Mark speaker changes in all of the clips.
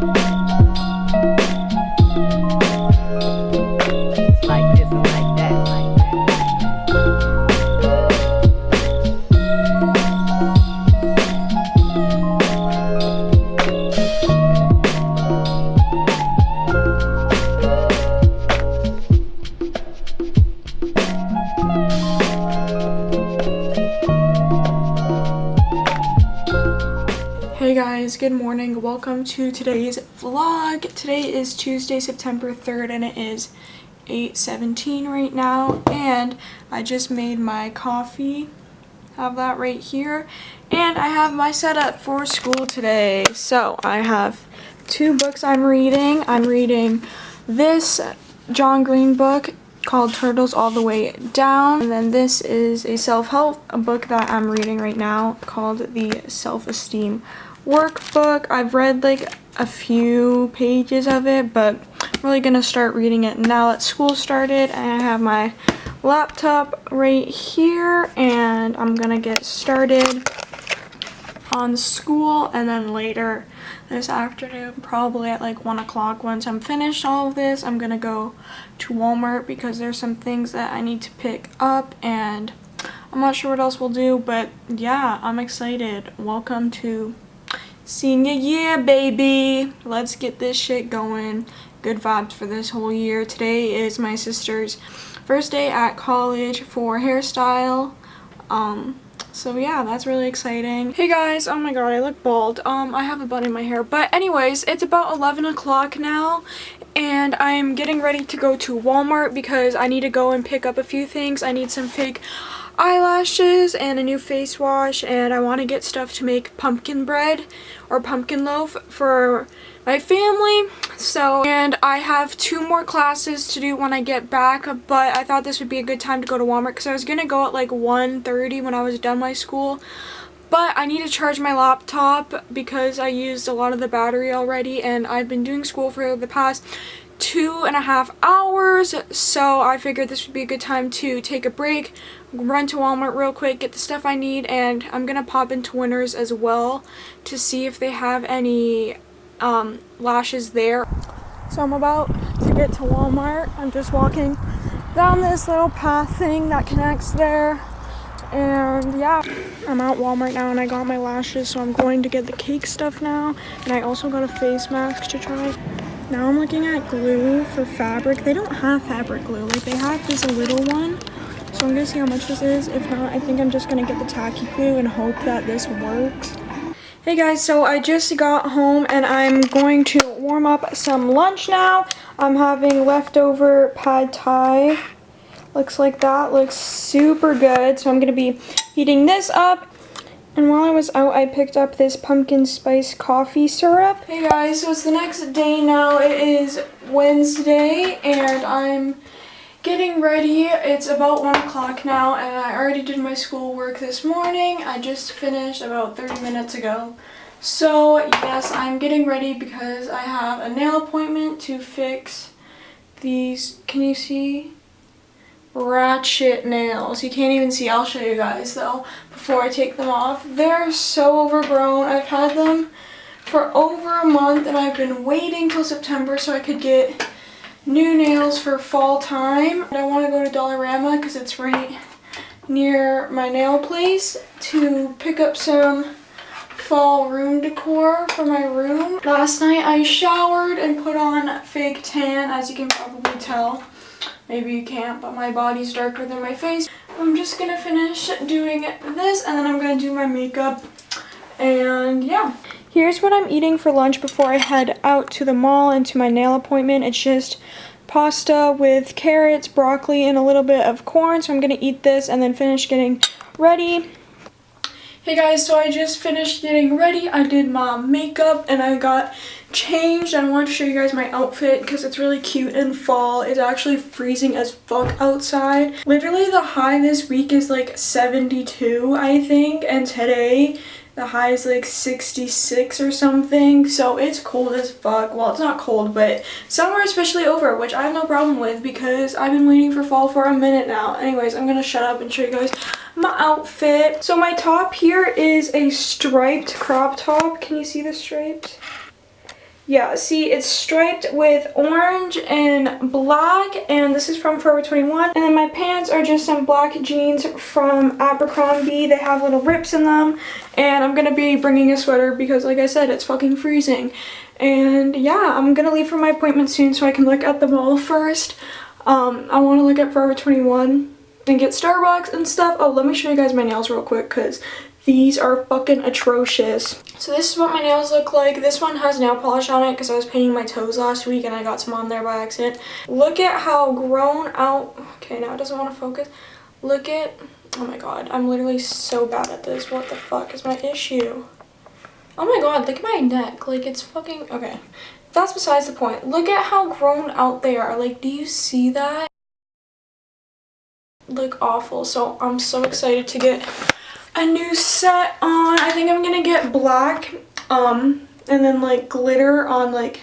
Speaker 1: Like this and like that, like that.
Speaker 2: Hey guys, good morning. Welcome to today's vlog. Today is Tuesday, September 3rd, and it is 8:17 right now. And I just made my coffee. Have that right here. And I have my setup for school today. So I have two books I'm reading. I'm reading this John Green book called Turtles All the Way Down. And then this is a self-help book that I'm reading right now called The Self-Esteem Workbook. I've read like a few pages of it, but I'm really gonna start reading it now that school started. And I have my laptop right here and I'm gonna get started on school, and then later this afternoon, probably at like 1 o'clock, once I'm finished all of this, I'm gonna go to Walmart because there's some things that I need to pick up, and I'm not sure what else we'll do, but yeah, I'm excited. Welcome to senior year, baby. Let's get this shit going. Good vibes for this whole year. Today is my sister's first day at college for hairstyle. So yeah, that's really exciting. Hey guys, oh my god, I look bald. I have a bun in my hair. But anyways, it's about 11 o'clock now, and I'm getting ready to go to Walmart because I need to go and pick up a few things. I need some fake eyelashes and a new face wash, and I want to get stuff to make pumpkin bread or pumpkin loaf for my family. So, and I have 2 more classes to do when I get back, but I thought this would be a good time to go to Walmart because I was gonna go at like 1:30 when I was done my school, but I need to charge my laptop because I used a lot of the battery already, and I've been doing school for the past 2.5 hours, so I figured this would be a good time to take a break, run to Walmart real quick, get the stuff I need, and I'm gonna pop into Winners as well to see if they have any lashes there. So I'm about to get to Walmart. I'm just walking down this little path thing that connects there, and yeah, I'm at Walmart now and I got my lashes, so I'm going to get the cake stuff now, and I also got a face mask to try. Now I'm looking at glue for fabric. They don't have fabric glue, like they have this little one, so I'm gonna see how much this is. If not, I think I'm just gonna get the tacky glue and hope that this works. Hey guys, so I just got home and I'm going to warm up some lunch now. I'm having leftover pad thai. Looks like that. Looks super good. So I'm going to be heating this up. And while I was out, I picked up this pumpkin spice coffee syrup. Hey guys, so it's the next day now. It is Wednesday and I'm getting ready. It's about 1 o'clock now, and I already did my schoolwork this morning. I just finished about 30 minutes ago. So yes, I'm getting ready because I have a nail appointment to fix these, can you see? Ratchet nails. You can't even see. I'll show you guys though before I take them off. They're so overgrown. I've had them for over a month and I've been waiting till September so I could get new nails for fall time. And I want to go to Dollarama because it's right near my nail place to pick up some fall room decor for my room. Last night I showered and put on fake tan, as you can probably tell. Maybe you can't, but my body's darker than my face. I'm just gonna finish doing this and then I'm gonna do my makeup, and yeah. Here's what I'm eating for lunch before I head out to the mall and to my nail appointment. It's just pasta with carrots, broccoli, and a little bit of corn. So I'm gonna eat this and then finish getting ready. Hey guys, so I just finished getting ready. I did my makeup and I got changed. I wanted to show you guys my outfit because it's really cute in fall. It's actually freezing as fuck outside. Literally the high this week is like 72, I think, and today the high is like 66 or something, so it's cold as fuck. Well, it's not cold, but summer is officially over, which I have no problem with because I've been waiting for fall for a minute now. Anyways, I'm gonna shut up and show you guys my outfit. So my top here is a striped crop top. Can you see the stripes? Yeah, see, it's striped with orange and black, and this is from Forever 21. And then my pants are just some black jeans from Abercrombie. They have little rips in them, and I'm gonna be bringing a sweater because, like I said, it's fucking freezing. And yeah, I'm gonna leave for my appointment soon so I can look at the mall first. I want to look at Forever 21 and get Starbucks and stuff. Oh, let me show you guys my nails real quick because these are fucking atrocious. So this is what my nails look like. This one has nail polish on it because I was painting my toes last week and I got some on there by accident. Look at how grown out. Okay, now it doesn't want to focus. Look at, oh my god, I'm literally so bad at this. What the fuck is my issue? Oh my god, look at my neck. Like, it's fucking, okay. That's besides the point. Look at how grown out they are. Like, do you see that? Like, awful. So I'm so excited to get a new set on. I think I'm gonna get black and then like glitter on like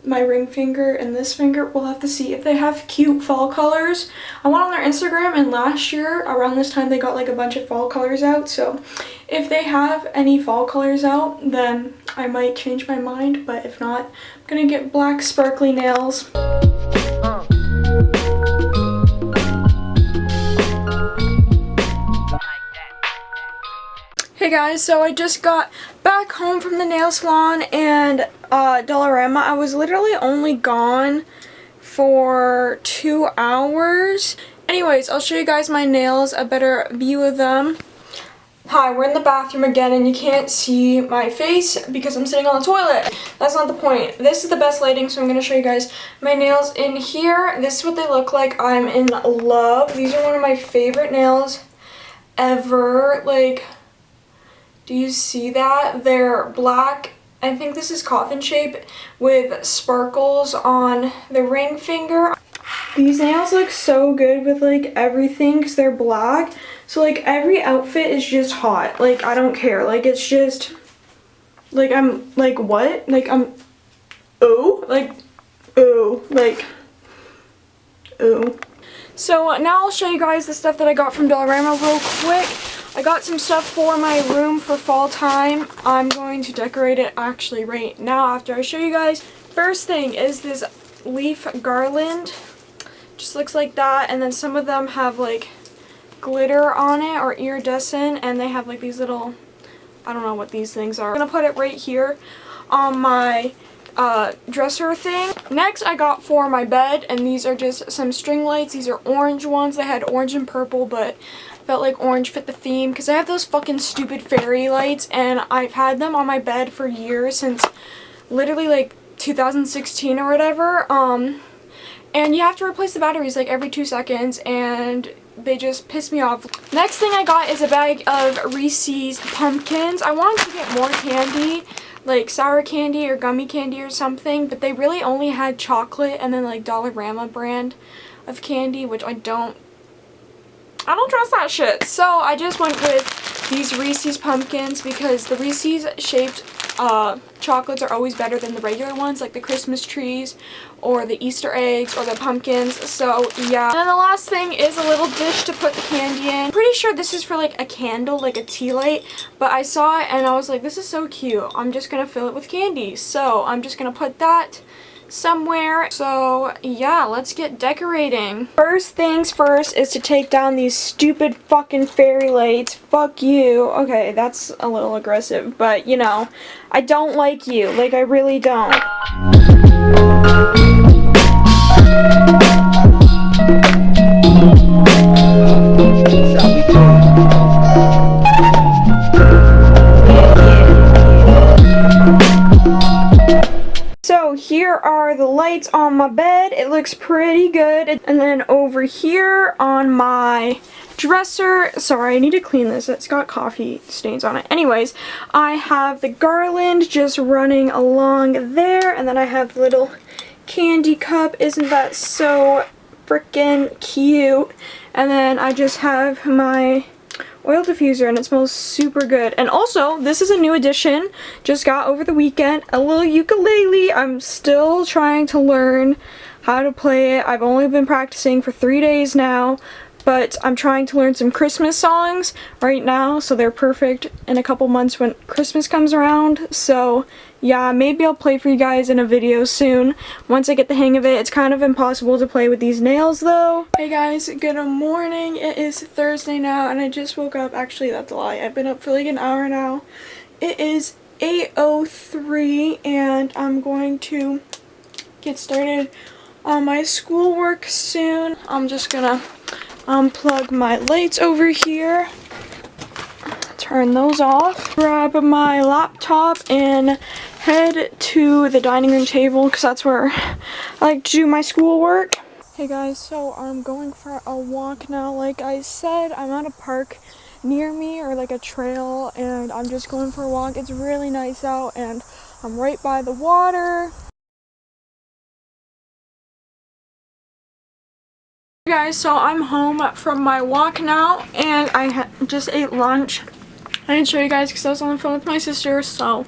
Speaker 2: my ring finger and this finger. We'll have to see if they have cute fall colors. I went on their Instagram, and last year around this time they got like a bunch of fall colors out, so if they have any fall colors out then I might change my mind, but if not, I'm gonna get black sparkly nails. Hey guys, so I just got back home from the nail salon and Dollarama. I was literally only gone for 2 hours. Anyways, I'll show you guys my nails, a better view of them. Hi, we're in the bathroom again and you can't see my face because I'm sitting on the toilet. That's not the point. This is the best lighting, so I'm going to show you guys my nails in here. This is what they look like. I'm in love. These are one of my favorite nails ever. Like, do you see that? They're black. I think this is coffin shape with sparkles on the ring finger. These nails look so good with like everything because they're black. So like every outfit is just hot. Like, I don't care. Like, it's just like, I'm like, what? Like, I'm ooh, like ooh, like ooh. So now I'll show you guys the stuff that I got from Dollarama real quick. I got some stuff for my room for fall time. I'm going to decorate it actually right now after I show you guys. First thing is this leaf garland. Just looks like that, and then some of them have like glitter on it or iridescent, and they have like these little, I don't know what these things are. I'm gonna put it right here on my dresser thing. Next I got for my bed, and these are just some string lights. These are orange ones. They had orange and purple, but felt like orange fit the theme because I have those fucking stupid fairy lights and I've had them on my bed for years, since literally like 2016 or whatever. And you have to replace the batteries like every 2 seconds and they just piss me off. Next thing I got is a bag of Reese's pumpkins. I wanted to get more candy, like sour candy or gummy candy or something, but they really only had chocolate and then like Dollarama brand of candy, which I don't trust that shit. So I just went with these Reese's pumpkins because the Reese's shaped chocolates are always better than the regular ones, like the Christmas trees or the Easter eggs or the pumpkins. So yeah. And then the last thing is a little dish to put the candy in. Pretty sure this is for like a candle, like a tea light, but I saw it and I was like, this is so cute. I'm just gonna fill it with candy. So I'm just gonna put that somewhere. So yeah, let's get decorating. First things first is to take down these stupid fucking fairy lights. Fuck you. Okay, that's a little aggressive, but you know, I don't like you. Like, I really don't. So here are the lights on my bed. It looks pretty good. And then over here on my dresser, sorry, I need to clean this. It's got coffee stains on it. Anyways, I have the garland just running along there. And then I have the little candy cup. Isn't that so freaking cute? And then I just have my oil diffuser and it smells super good. And also, this is a new addition, just got over the weekend, a little ukulele. I'm still trying to learn how to play it. I've only been practicing for 3 days now, but I'm trying to learn some Christmas songs right now, so they're perfect in a couple months when Christmas comes around. So yeah, maybe I'll play for you guys in a video soon once I get the hang of it. It's kind of impossible to play with these nails though. Hey guys, good morning. It is Thursday now and I just woke up. Actually, that's a lie. I've been up for like an hour now. It is 8:03 and I'm going to get started on my schoolwork soon. I'm just gonna unplug my lights over here, turn those off, grab my laptop and head to the dining room table because that's where I like to do my schoolwork. Hey guys, so I'm going for a walk now. Like I said, I'm at a park near me, or like a trail, and I'm just going for a walk. It's really nice out and I'm right by the water. Hey guys, so I'm home from my walk now and I just ate lunch. I didn't show you guys because I was on the phone with my sister, so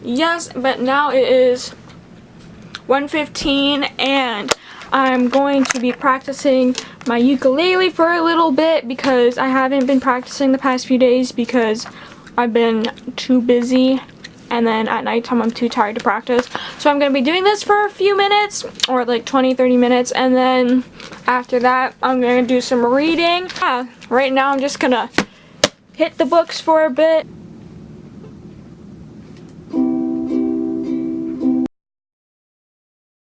Speaker 2: yes, but now it is 1:15 and I'm going to be practicing my ukulele for a little bit because I haven't been practicing the past few days because I've been too busy, and then at nighttime I'm too tired to practice. So I'm going to be doing this for a few minutes, or like 20-30 minutes, and then after that I'm going to do some reading. Right now I'm just going to hit the books for a bit.